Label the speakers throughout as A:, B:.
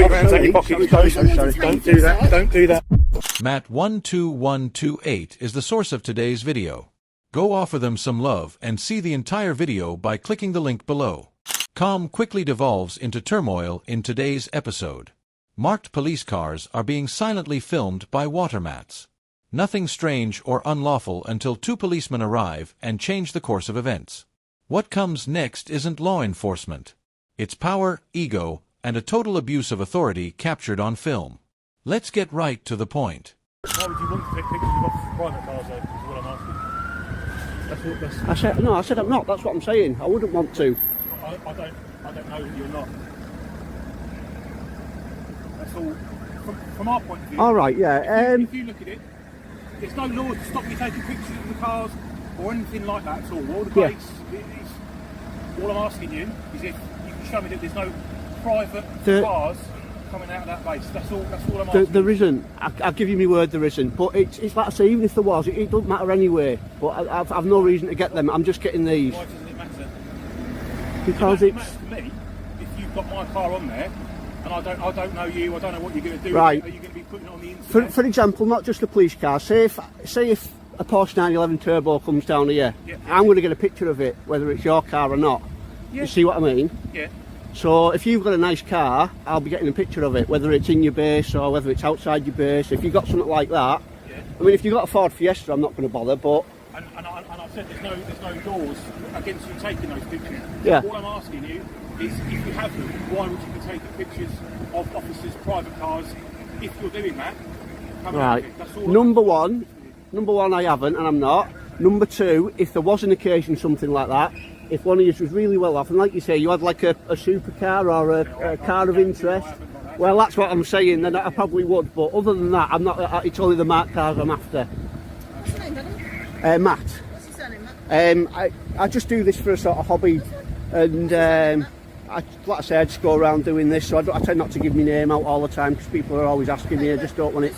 A: put your hands out your pockets, sorry. Don't do that. Don't do that.
B: Matt 12128 is the source of today's video. Go offer them some love and see the entire video by clicking the link below. Calm quickly devolves into turmoil in today's episode. Marked police cars are being silently filmed by watermats. Nothing strange or unlawful until two policemen arrive and change the course of events. What comes next isn't law enforcement. It's power, ego, and a total abuse of authority captured on film. Let's get right to the point.
A: Why would you want to take pictures of private cars, though, is what I'm asking.
C: I said I'm not, that's what I'm saying. I wouldn't want to.
A: I don't know that you're not. That's all. From our point of view.
C: Alright, yeah.
A: If you look at it, there's no law to stop you taking pictures of the cars or anything like that at all. All the base is, all I'm asking you is if you can show me that there's no private cars coming out of that base. That's all I'm asking.
C: There isn't. I'll give you my word there isn't. But it's like I say, even if there was, it doesn't matter anyway. But I've no reason to get them. I'm just getting these.
A: Why doesn't it matter?
C: Because
A: it matters to me if you've got my car on there and I don't know you, I don't know what you're going to do.
C: Right.
A: Are you going to be putting it on the internet?
C: For example, not just a police car. Say if a Porsche 911 Turbo comes down here, I'm going to get a picture of it, whether it's your car or not. You see what I mean?
A: Yeah.
C: So if you've got a nice car, I'll be getting a picture of it, whether it's in your base or whether it's outside your base. If you've got something like that, I mean, if you've got a Ford Fiesta, I'm not going to bother, but...
A: And I said there's no laws against you taking those pictures.
C: Yeah.
A: All I'm asking you is, if you have them, why would you be taking pictures of officers' private cars if you're doing that?
C: Right. Number one, I haven't, and I'm not. Number two, if there was an occasion something like that, if one of you was really well off, and like you say, you had like a supercar or a car of interest, well, that's what I'm saying, then I probably would. But other than that, I'm not. It's only the marked cars I'm after.
D: What's your name, brother?
C: Matt.
D: What's your surname, Matt?
C: I just do this for a sort of hobby, and like I say, I just go around doing this, so I tend not to give my name out all the time because people are always asking me. I just don't want it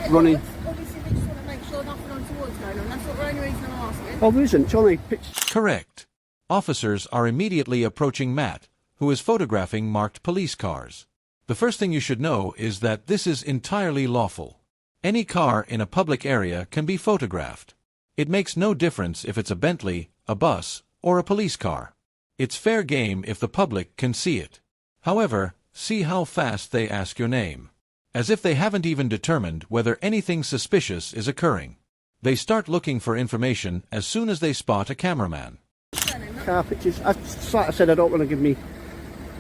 C: running.
D: Obviously, we just want to make sure nothing untoward's going on. That's the only reason I'm asking.
C: Oh, there isn't. It's only pictures.
B: Correct. Officers are immediately approaching Matt, who is photographing marked police cars. The first thing you should know is that this is entirely lawful. Any car in a public area can be photographed. It makes no difference if it's a Bentley, a bus, or a police car. It's fair game if the public can see it. However, see how fast they ask your name. As if they haven't even determined whether anything suspicious is occurring. They start looking for information as soon as they spot a cameraman.
C: Car pictures. Like I said, I don't want to give me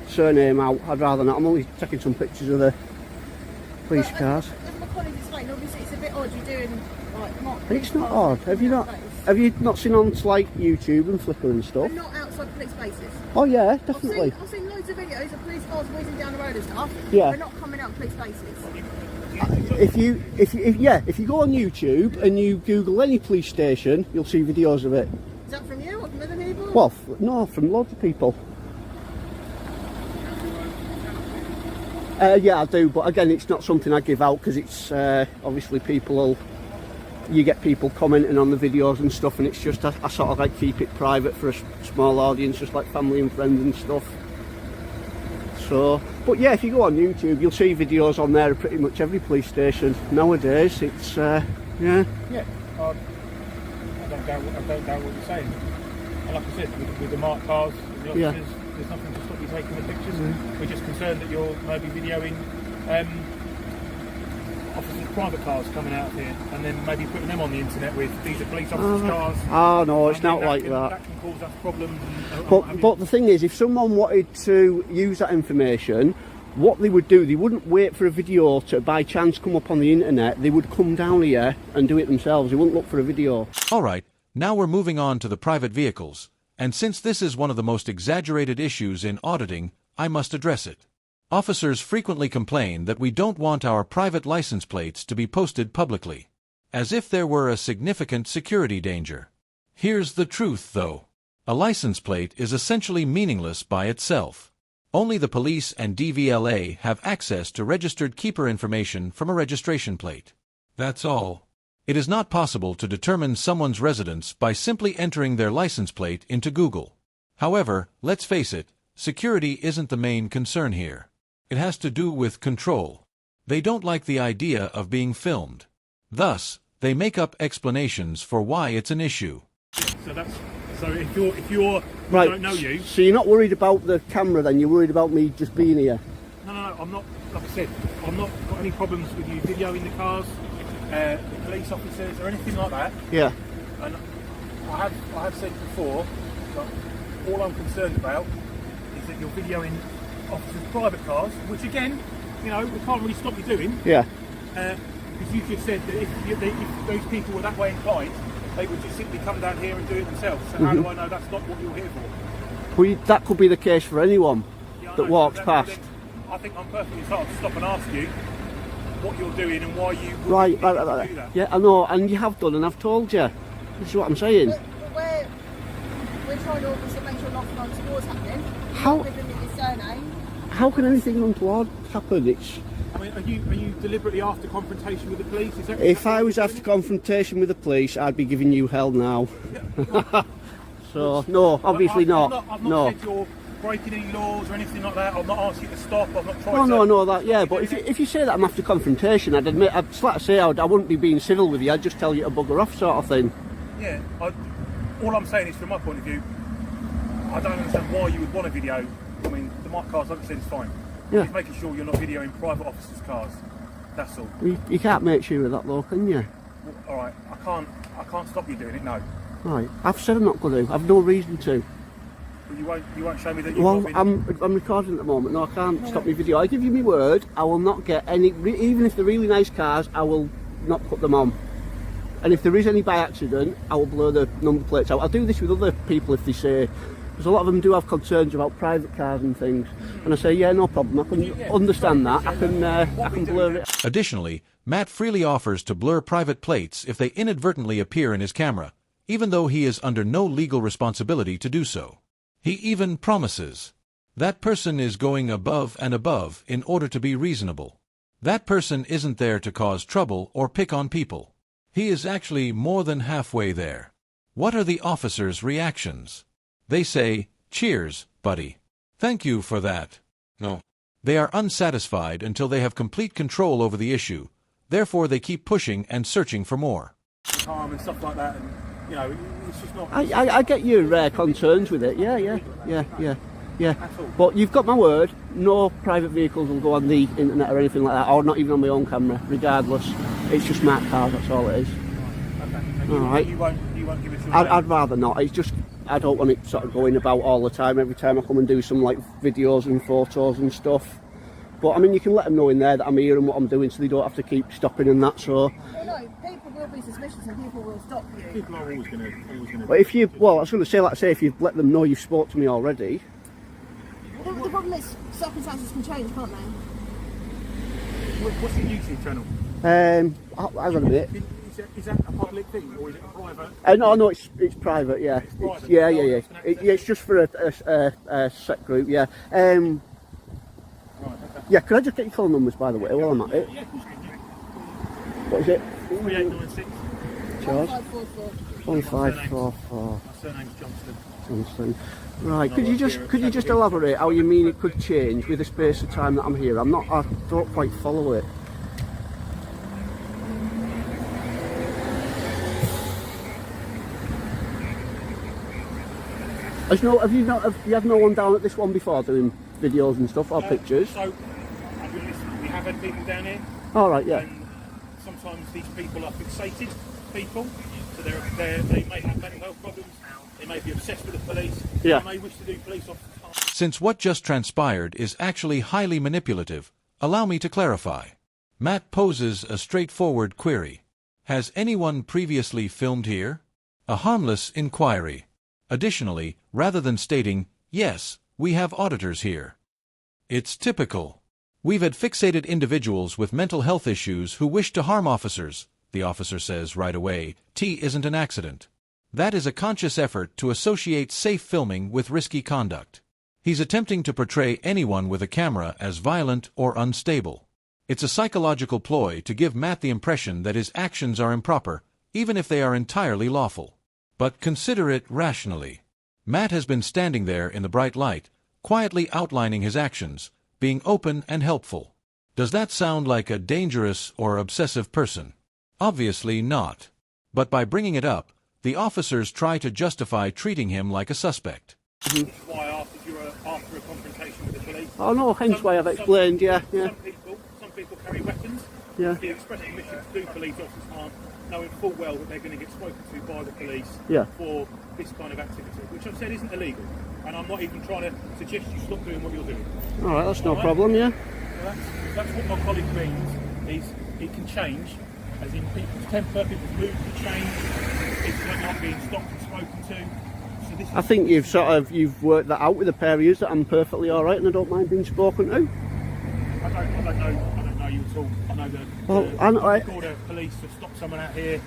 C: surname out. I'd rather not. I'm only taking some pictures of the police cars.
D: As my colleague explained, obviously it's a bit odd you're doing like mock.
C: It's not odd. Have you not seen on like YouTube and Flickr and stuff?
D: But not outside police bases.
C: Oh yeah, definitely.
D: I've seen loads of videos of police cars whizzing down the road and stuff.
C: Yeah.
D: They're not coming out of police bases.
C: If you go on YouTube and you Google any police station, you'll see videos of it.
D: Is that from you or from other people?
C: Well, no, from loads of people. Yeah, I do, but again, it's not something I give out because it's obviously you get people commenting on the videos and stuff, and it's just I sort of like keep it private for a small audience, just like family and friends and stuff. So, but yeah, if you go on YouTube, you'll see videos on there of pretty much every police station nowadays. It's yeah.
A: Yeah. I don't doubt what you're saying. And like I said, with the marked cars, the officers, there's nothing to stop you taking the pictures. We're just concerned that you're maybe videoing officers' private cars coming out of here and then maybe putting them on the internet with these are police officers' cars.
C: Oh no, it's not like that.
A: That can cause us problems.
C: But the thing is, if someone wanted to use that information, what they would do, they wouldn't wait for a video to by chance come up on the internet. They would come down here and do it themselves. They wouldn't look for a video.
B: Alright, now we're moving on to the private vehicles, and since this is one of the most exaggerated issues in auditing, I must address it. Officers frequently complain that we don't want our private license plates to be posted publicly, as if there were a significant security danger. Here's the truth, though. A license plate is essentially meaningless by itself. Only the police and DVLA have access to registered keeper information from a registration plate. That's all. It is not possible to determine someone's residence by simply entering their license plate into Google. However, let's face it, security isn't the main concern here. It has to do with control. They don't like the idea of being filmed. Thus, they make up explanations for why it's an issue.
A: So if you're
C: Right.
A: don't know you.
C: So you're not worried about the camera then? You're worried about me just being here?
A: No, I'm not. Like I said, I'm not got any problems with you videoing the cars, the police officers or anything like that.
C: Yeah.
A: And I have said before that all I'm concerned about is that you're videoing officers' private cars, which again, we can't really stop you doing.
C: Yeah.
A: Because you just said that if those people were that way inclined, they would just simply come down here and do it themselves. So how do I know that's not what you're here for?
C: Well, that could be the case for anyone that walks past.
A: I think I'm perfectly entitled to stop and ask you what you're doing and why you would
C: Right.
A: do that.
C: Yeah, I know, and you have done, and I've told you. This is what I'm saying.
D: But we're trying to obviously make sure nothing untoward's happening.
C: How-
D: We're giving it your surname.
C: How can anything untoward happen? It's
A: I mean, are you deliberately after confrontation with the police? Is that
C: if I was after confrontation with the police, I'd be giving you hell now. So no, obviously
A: I've
C: not.
A: I've not
C: No.
A: said you're breaking any laws or anything like that. I've not asked you to stop. I've not tried
C: No,
A: to...
C: no, that, yeah, but if you say that I'm after confrontation, I'd admit, I'd flat say I wouldn't be being civil with you, I'd just tell you to bugger off sort of thing.
A: Yeah, all I'm saying is from my point of view, I don't understand why you would want a video. I mean, the mic cars, like I said, is fine.
C: Yeah.
A: Just making sure you're not videoing private officers' cars. That's all.
C: You can't make sure of that though, can you?
A: Well, all right, I can't stop you doing it. No,
C: Right, I've said I'm not going to, I've no reason to.
A: but you won't show me that you've
C: Well,
A: not been...
C: I'm recording at the moment, no I can't stop my video. I give you my word, I will not get any, even if they're really nice cars, I will not put them on. And if there is any by accident, I will blur the number plates out. I'll do this with other people if they say, because a lot of them do have concerns about private cars and things. And I say, yeah, no problem, I can understand that, I can blur it.
B: Additionally, Matt freely offers to blur private plates if they inadvertently appear in his camera, even though he is under no legal responsibility to do so. He even promises that person is going above and above in order to be reasonable. That person isn't there to cause trouble or pick on people. He is actually more than halfway there. What are the officers' reactions? They say, "Cheers, buddy. Thank you for that." No. They are unsatisfied until they have complete control over the issue. Therefore, they keep pushing and searching for more.
A: Harm and stuff like that, and it's just not...
C: I get your concerns with it, yeah. But you've got my word, no private vehicles will go on the internet or anything like that, or not even on my own camera, regardless. It's just marked cars, that's all it is.
A: Okay.
C: All right.
A: You won't give us your
C: I'd rather not, it's just, I don't want it sort of going about all the time, every time I come and do some like videos and photos and stuff. But I mean, you can let them know in there that I'm here and what I'm doing, so they don't have to keep stopping and that, so...
D: Well, no, people will be suspicious and people will stop you.
A: People are always going to...
C: But if you, well, I was going to say, like I say, if you've let them know you've spoke to me already...
D: The problem is circumstances can change, can't they?
A: What's your YouTube channel?
C: Hang on a minute.
A: Is that a public thing or is it a private?
C: No, it's private, yeah.
A: private?
C: Yeah. It's just for a set group, yeah.
A: Right, okay.
C: Yeah, could I just get your call numbers, by the way, while I'm at it?
A: Yeah, of course you can.
C: What is it?
A: 3896.
C: Charles?
D: 1544.
C: 1544
A: My surname's Johnston.
C: Johnston. Right, could you just elaborate how you mean it could change with the space of time that I'm here? I don't quite follow it. Have you had no one down at this one before doing videos and stuff or pictures?
A: So, I'll be honest, we have had people down here.
C: All right, yeah.
A: And sometimes these people are fixated people, so they may have mental health problems, they may be obsessed with the police,
C: Yeah.
A: they may wish to do police officers.
B: Since what just transpired is actually highly manipulative, allow me to clarify. Matt poses a straightforward query. Has anyone previously filmed here? A harmless inquiry. Additionally, rather than stating, "Yes, we have auditors here," it's typical. We've had fixated individuals with mental health issues who wish to harm officers. The officer says right away, T isn't an accident. That is a conscious effort to associate safe filming with risky conduct. He's attempting to portray anyone with a camera as violent or unstable. It's a psychological ploy to give Matt the impression that his actions are improper, even if they are entirely lawful. But consider it rationally. Matt has been standing there in the bright light, quietly outlining his actions, being open and helpful. Does that sound like a dangerous or obsessive person? Obviously not. But by bringing it up, the officers try to justify treating him like a suspect.
A: This is why I asked if you were after a confrontation with the police.
C: Oh no, hence why I've explained, yeah.
A: Some people carry weapons.
C: Yeah.
A: The express permission to do police officers harm, knowing full well that they're going to get spoken to by the police for this kind of activity, which I've said isn't illegal. And I'm not even trying to suggest you stop doing what you're doing.
C: Alright, that's no problem, yeah.
A: So that's what my colleague means, is it can change, as in people's temper, people's mood can change, people don't like being stopped and spoken to. So this is
C: I think you've worked that out with the pair of yous, that I'm perfectly alright and I don't mind being spoken to.
A: I don't know you at all. I know
C: I
A: called a police to stop someone out here,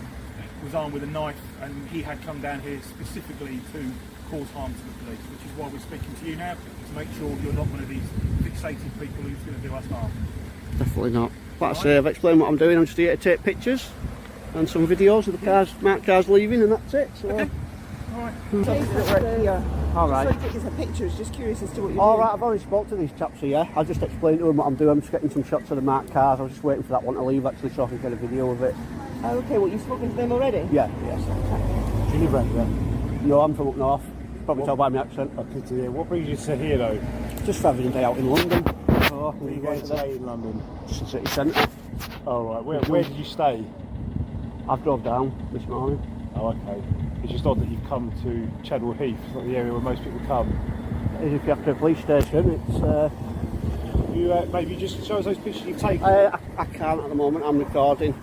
A: was armed with a knife, and he had come down here specifically to cause harm to the police, which is why we're speaking to you now, to make sure you're not one of these fixated people who's going to do us harm.
C: Definitely not. Like I say, I've explained what I'm doing. I'm just here to take pictures and some videos of the cars, marked cars leaving, and that's it. So.
A: Okay. Alright.
C: Alright.
D: So take some pictures, just curious as to what you're
C: Alright, I've already spoke to these chaps here. I'll just explain to them what I'm doing. I'm just getting some shots of the marked cars. I was just waiting for that one to leave actually so I can get a video of it.
D: doing. Oh, okay, well, you've spoken to them already?
C: Yeah, yes.
E: Do you live around here?
C: No, I'm from up north. Probably tell by my accent.
E: Okay, to here. What brings you to here though?
C: Just for having a day out in London. Oh,
E: Where are you going today in London?
C: Just the city centre.
E: Oh right, where did you stay?
C: I've drove down this morning.
E: Oh okay. It's just odd that you've come to Chadwell Heath. It's not the area where most people come.
C: As if you have to a police station, it's...
E: You maybe just show us those pictures you've taken.
C: I can't at the moment, I'm recording.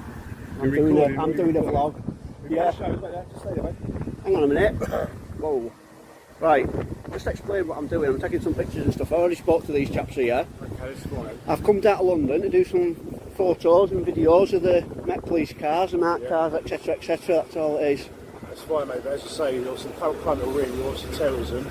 C: I'm doing a vlog. Yeah.
E: Show us like that. Just stay there, mate.
C: Hang on a minute. Whoa. Right, just explain what I'm doing. I'm taking some pictures and stuff. I already spoke to these chaps here.
E: Okay, that's fine.
C: I've come down to London to do some photos and videos of the Met Police cars, the marked cars, etc, etc. That's all it is.
E: That's fine, mate. But as you say, you're obviously current criminal ring, you're obviously terrorism,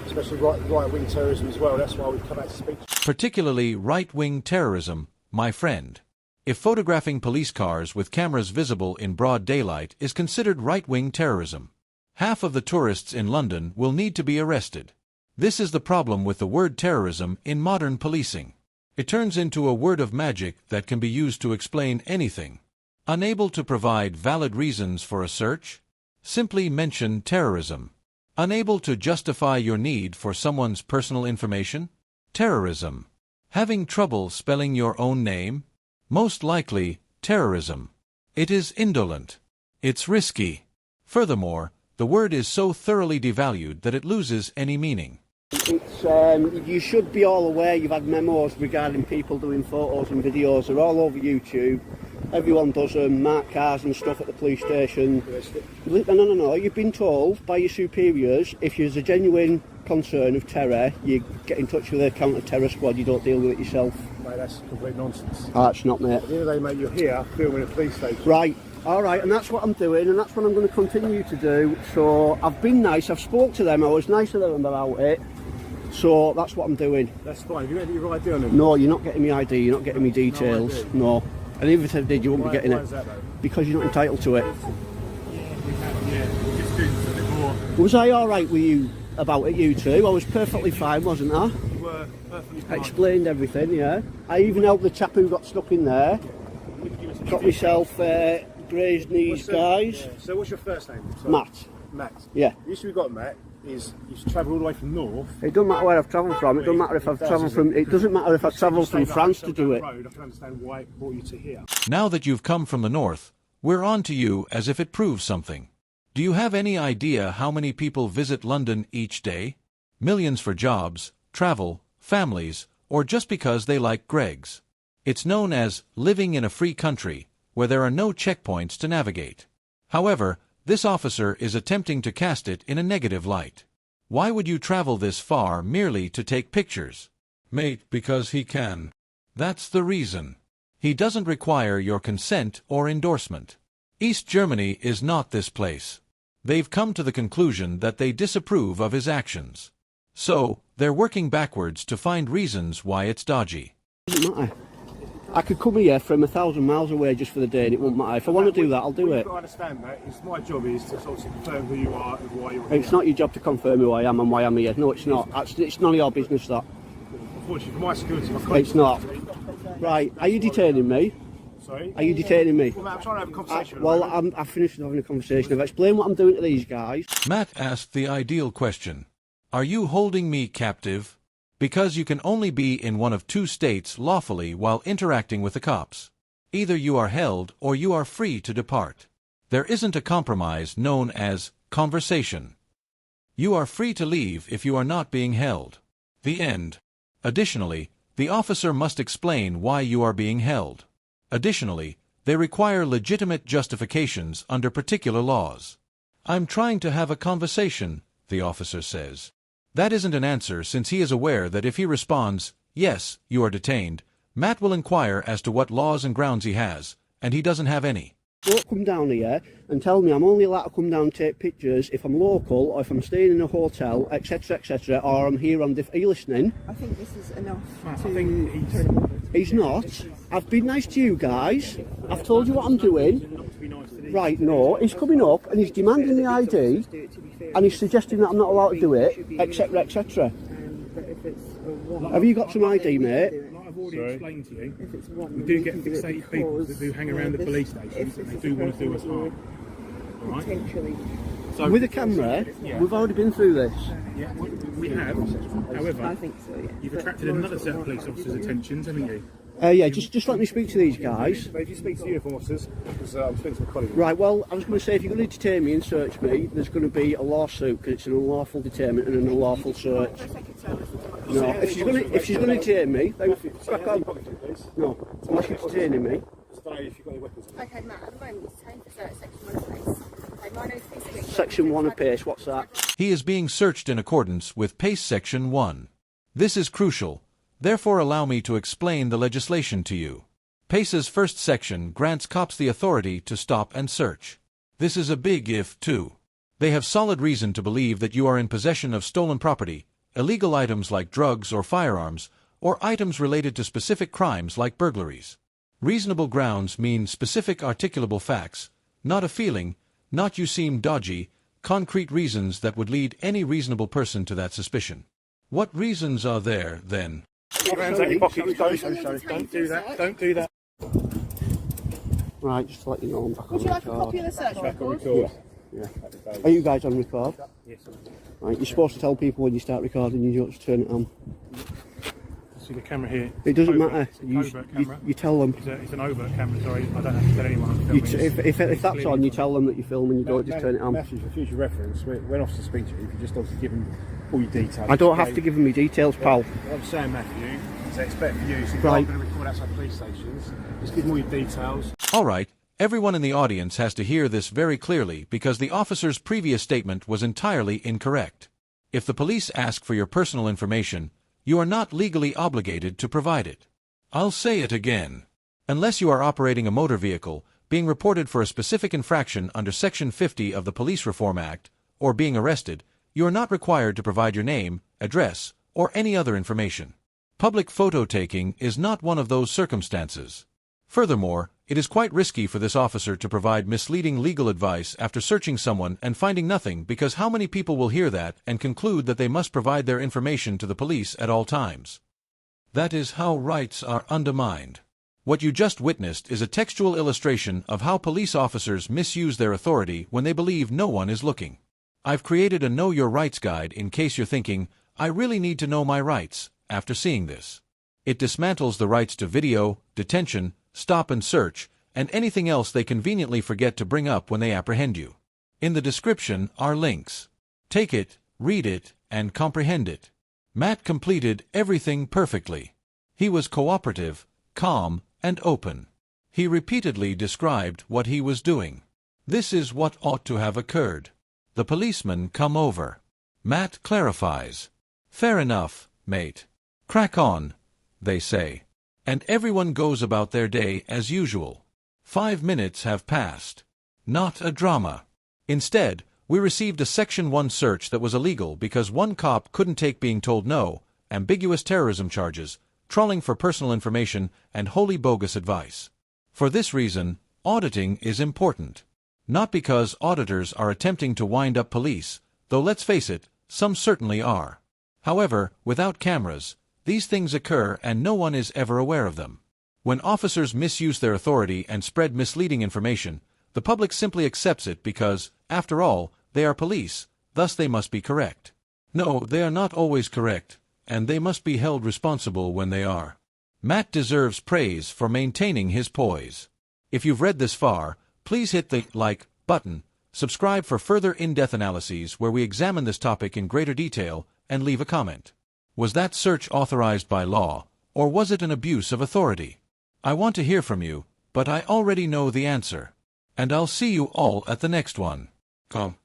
E: especially right-wing terrorism as well. That's why we've come out to speak.
B: Particularly right-wing terrorism, my friend. If photographing police cars with cameras visible in broad daylight is considered right-wing terrorism, half of the tourists in London will need to be arrested. This is the problem with the word terrorism in modern policing. It turns into a word of magic that can be used to explain anything. Unable to provide valid reasons for a search? Simply mention terrorism. Unable to justify your need for someone's personal information? Terrorism. Having trouble spelling your own name? Most likely, terrorism. It is indolent. It's risky. Furthermore, the word is so thoroughly devalued that it loses any meaning.
C: It's, you should be all aware you've had memos regarding people doing photos and videos. They're all over YouTube. Everyone does them, mark cars and stuff at the police station. No. You've been told by your superiors, if there's a genuine concern of terror, you get in touch with the counter-terror squad, you don't deal with it yourself.
E: Mate, that's complete nonsense.
C: Oh, that's not, mate.
E: At the end of the day, mate, you're here filming a police station.
C: Right. Alright, and that's what I'm doing, and that's what I'm going to continue to do. So, I've been nice, I've spoke to them, I was nice to them about it. So, that's what I'm doing.
E: That's fine. Have you got your ID on them?
C: No, you're not getting me ID, you're not getting me details. No. And even if I did, you wouldn't be getting
E: Why
C: it.
E: is that, though?
C: Because you're not entitled to it.
A: Yeah, just doing a bit more.
C: Was I alright with you about it, you two? I was perfectly fine, wasn't I?
A: You were perfectly fine.
C: Explained everything, yeah. I even helped the chap who got stuck in there. Got myself grazed knees, guys.
E: Yeah. So what's your first name? Sorry.
C: Matt.
E: Matt.
C: Yeah.
E: The issue we've got, Matt, is you've travelled all the way from north.
C: It doesn't matter where I've travelled from. It doesn't matter if I've travelled from. It doesn't matter if I've travelled from France to do it.
E: I can understand why it brought you to here.
B: Now that you've come from the north, we're on to you as if it proves something. Do you have any idea how many people visit London each day? Millions for jobs, travel, families, or just because they like Greggs. It's known as living in a free country, where there are no checkpoints to navigate. However, this officer is attempting to cast it in a negative light. Why would you travel this far merely to take pictures? Mate, because he can. That's the reason. He doesn't require your consent or endorsement. East Germany is not this place. They've come to the conclusion that they disapprove of his actions. So, they're working backwards to find reasons why it's dodgy.
C: Doesn't matter. I could come here from 1,000 miles away just for the day and it won't matter. If I want to do that, I'll do it.
E: I understand that. It's my job is to sort of confirm who you are and why you're here.
C: It's not your job to confirm who I am and why I'm here. No, it's not. It's none of your business, that.
E: unfortunately, for my security, my colleagues...
C: It's not. Right, are you detaining me?
E: Sorry?
C: Are you detaining me?
E: Well, mate, I'm trying to have a conversation
C: Well, I've finished having a conversation. I've explained what I'm doing to these guys.
B: Matt asked the ideal question. Are you holding me captive? Because you can only be in one of two states lawfully while interacting with the cops. Either you are held or you are free to depart. There isn't a compromise known as conversation. You are free to leave if you are not being held. The end. Additionally, the officer must explain why you are being held. Additionally, they require legitimate justifications under particular laws. I'm trying to have a conversation, the officer says. That isn't an answer since he is aware that if he responds, yes, you are detained, Matt will inquire as to what laws and grounds he has, and he doesn't have any.
C: Don't come down here and tell me I'm only allowed to come down and take pictures if I'm local or if I'm staying in a hotel, etc., or I'm here on are you listening?
D: I think this is enough
A: I
D: to
A: think
C: He's not. I've been nice to you guys. I've told you what I'm doing.
A: not to be nice to these.
C: Right, no, he's coming up and he's demanding the ID and he's suggesting that I'm not allowed to do it, etc.
D: But if it's a one,
C: Have you got some ID, mate?
A: Like I've already explained to you,
D: if it's one,
A: we do
D: you
A: get
D: can do it
A: fixated people
D: because,
A: that do hang around the
D: this-
A: police stations and they do want to do us harm. Alright?
D: potentially.
A: So,
C: With a camera,
A: Yeah.
C: we've already been through this.
A: yeah, we have.
D: I
A: However,
D: think so. Yeah.
A: you've
D: But
A: attracted another set of police officers' attentions, haven't you?
C: Yeah, just let me speak to these guys.
E: But if you speak to the uniform officers, because I'm speaking to my colleague.
C: Right, well, I was going to say, if you're going to detain me and search me, there's going to be a lawsuit because it's an unlawful detainment and an unlawful search. No, if she's going to detain me, then crack on. No, unless you're detaining me.
D: Okay, Matt. At the moment, it's 10 for section 1 place. Okay, my name's Peace.
C: Section 1 of PACE, what's that?
B: He is being searched in accordance with PACE Section 1. This is crucial, therefore allow me to explain the legislation to you. PACE's first section grants cops the authority to stop and search. This is a big if, too. They have solid reason to believe that you are in possession of stolen property, illegal items like drugs or firearms, or items related to specific crimes like burglaries. Reasonable grounds mean specific articulable facts, not a feeling, not you seem dodgy, concrete reasons that would lead any reasonable person to that suspicion. What reasons are there, then?
A: Keep your hands out your pockets,
C: Sorry.
A: don't do that, don't do that.
C: Right, just to let you know I'm back on
D: Would you like a
C: record.
D: copy of the search
A: Back on
D: record?
A: record.
C: Yeah. Are you guys on record?
A: Yes.
C: Right, you're supposed to tell people when you start recording, you don't just turn it on.
A: See the camera here.
C: It doesn't
A: Overt.
C: matter.
A: It's an overt camera.
C: You tell them.
A: It's an overt camera, sorry. I don't have to tell anyone I'm filming.
C: If that's on, you tell them that you're filming, you don't just turn it on.
E: Matthew, for future reference, when officers speak to you, if you just obviously give them all your details.
C: I don't have to give them my details, pal.
E: What I'm saying, Matthew, is I expect for you, so if
C: Right.
E: you're going to record outside police stations, just give them all your details.
B: All right, everyone in the audience has to hear this very clearly because the officer's previous statement was entirely incorrect. If the police ask for your personal information, you are not legally obligated to provide it. I'll say it again. Unless you are operating a motor vehicle, being reported for a specific infraction under Section 50 of the Police Reform Act, or being arrested, you are not required to provide your name, address, or any other information. Public photo taking is not one of those circumstances. Furthermore, it is quite risky for this officer to provide misleading legal advice after searching someone and finding nothing, because how many people will hear that and conclude that they must provide their information to the police at all times? That is how rights are undermined. What you just witnessed is a textual illustration of how police officers misuse their authority when they believe no one is looking. I've created a Know Your Rights guide in case you're thinking, I really need to know my rights, after seeing this. It dismantles the rights to video, detention, stop and search, and anything else they conveniently forget to bring up when they apprehend you. In the description are links. Take it, read it, and comprehend it. Matt completed everything perfectly. He was cooperative, calm, and open. He repeatedly described what he was doing. This is what ought to have occurred. The policemen come over. Matt clarifies. Fair enough, mate. Crack on, they say. And everyone goes about their day as usual. 5 minutes have passed. Not a drama. Instead, we received a Section 1 search that was illegal because one cop couldn't take being told no, ambiguous terrorism charges, trawling for personal information, and wholly bogus advice. For this reason, auditing is important. Not because auditors are attempting to wind up police, though let's face it, some certainly are. However, without cameras, These things occur and no one is ever aware of them. When officers misuse their authority and spread misleading information, the public simply accepts it because, after all, they are police, thus they must be correct. No, they are not always correct, and they must be held responsible when they are. Matt deserves praise for maintaining his poise. If you've read this far, please hit the like button, subscribe for further in-depth analyses where we examine this topic in greater detail, and leave a comment. Was that search authorized by law, or was it an abuse of authority? I want to hear from you, but I already know the answer. And I'll see you all at the next one. Come.